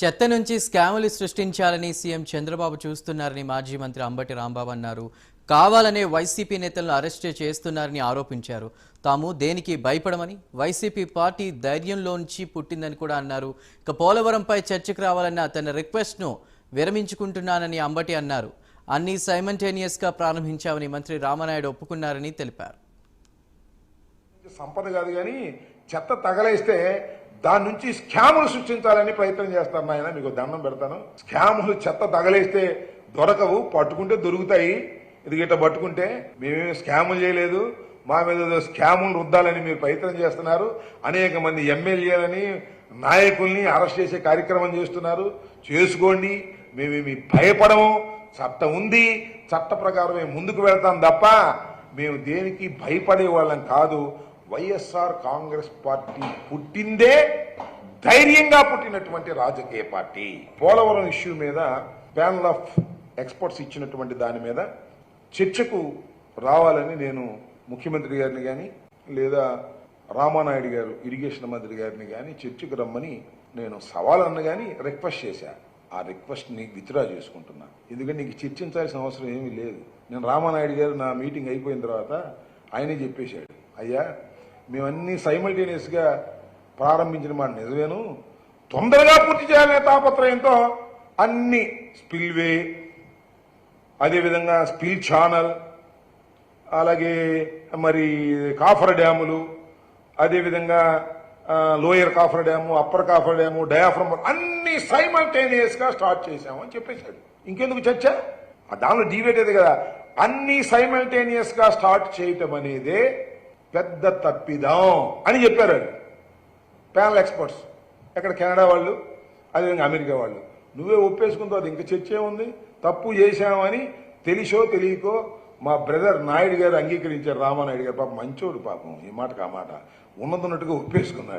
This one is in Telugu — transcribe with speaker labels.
Speaker 1: చెత్త నుంచి స్కాములు సృష్టించాలని సీఎం చంద్రబాబు చూస్తున్నారని మాజీ మంత్రి అంబటి రాంబాబు అన్నారు. కావాలనే వైసీపీ నేతలను అరెస్ట్ చేస్తున్నారని ఆరోపించారు. తాము దేనికి భయపడమని, వైసీపీ పార్టీ ధైర్యంలోంచి పుట్టిందని కూడా అన్నారు. ఇక పోలవరంపై చర్చకు రావాలన్న తన రిక్వెస్ట్ను విరమించుకుంటున్నానని అంబటి అన్నారు. అన్ని సైమల్టేనియస్గా ప్రారంభించామని మంత్రి రామనాయుడు ఒప్పుకున్నారని తెలిపారు.
Speaker 2: సంపద కాదు కానీ చెత్త తగలేస్తే దాని నుంచి స్కాములు సృష్టించాలని ప్రయత్నం చేస్తాను. ఆయన మీకు దండం పెడతాను. స్కాములు చెత్త తగలేస్తే దొరకవు, పట్టుకుంటే దొరుకుతాయి. ఇది గిట్ట పట్టుకుంటే మేమేమి స్కాములు చేయలేదు, మా మీద స్కాములు రుద్దాలని మీరు ప్రయత్నం చేస్తున్నారు. అనేక మంది ఎమ్మెల్యేలని నాయకుల్ని అరెస్ట్ చేసే కార్యక్రమం చేస్తున్నారు. చేసుకోండి, మేమేమి భయపడము. చట్టం ఉంది, చట్ట ప్రకారం మేము ముందుకు వెళ్తాం తప్ప మేము దేనికి భయపడే వాళ్ళం కాదు. వైఎస్ఆర్ కాంగ్రెస్ పార్టీ పుట్టిందే ధైర్యంగా పుట్టినటువంటి రాజకీయ పార్టీ. పోలవరం ఇష్యూ మీద ప్యానల్ ఆఫ్ ఎక్స్పర్ట్స్ ఇచ్చినటువంటి దాని మీద చర్చకు రావాలని నేను ముఖ్యమంత్రి గారిని కానీ లేదా రామానాయుడు గారు ఇరిగేషన్ మంత్రి గారిని కానీ చర్చకు రమ్మని నేను సవాల్ అన్న కానీ రిక్వెస్ట్ చేశాను. ఆ రిక్వెస్ట్ని విత్డ్రా చేసుకుంటున్నా. ఎందుకంటే నీకు చర్చించాల్సిన అవసరం ఏమీ లేదు. నేను రామానాయుడు గారు నా మీటింగ్ అయిపోయిన తర్వాత ఆయనే చెప్పేశాడు, అయ్యా మేమన్నీ సైమల్టేనియస్గా ప్రారంభించిన మాట నిజమేను, తొందరగా పూర్తి చేయాలనే తాపత్రయంతో అన్ని స్పిల్వే, అదేవిధంగా స్పిల్ ఛానల్, అలాగే మరి కాఫర్ డ్యాములు, అదేవిధంగా lower copper dam, upper copper dam, diaphragm అన్ని సైమల్టేనియస్ గా స్టార్ట్ చేశామని చెప్పేశాడు. ఇంకెందుకు చర్చ? దానిలో డిబేట్ ఏది కదా. అన్ని సైమల్టేనియస్ గా స్టార్ట్ చేయటం అనేదే పెద్ద తప్పిదం అని చెప్పారు ప్యానల్ ఎక్స్పర్ట్స్. ఎక్కడ కెనడా వాళ్ళు, అదేవిధంగా అమెరికా వాళ్ళు. నువ్వే ఒప్పేసుకుంటావు, అది ఇంకా చర్చ ఉంది. తప్పు చేశామని తెలిసో తెలియకో మా బ్రదర్ నాయుడు గారు అంగీకరించారు. రామానాయుడు గారు పాపం మంచోడు, పాపం ఈ మాటకు ఆ మాట ఉన్నదన్నట్టుగా ఒప్పేసుకున్నాడు.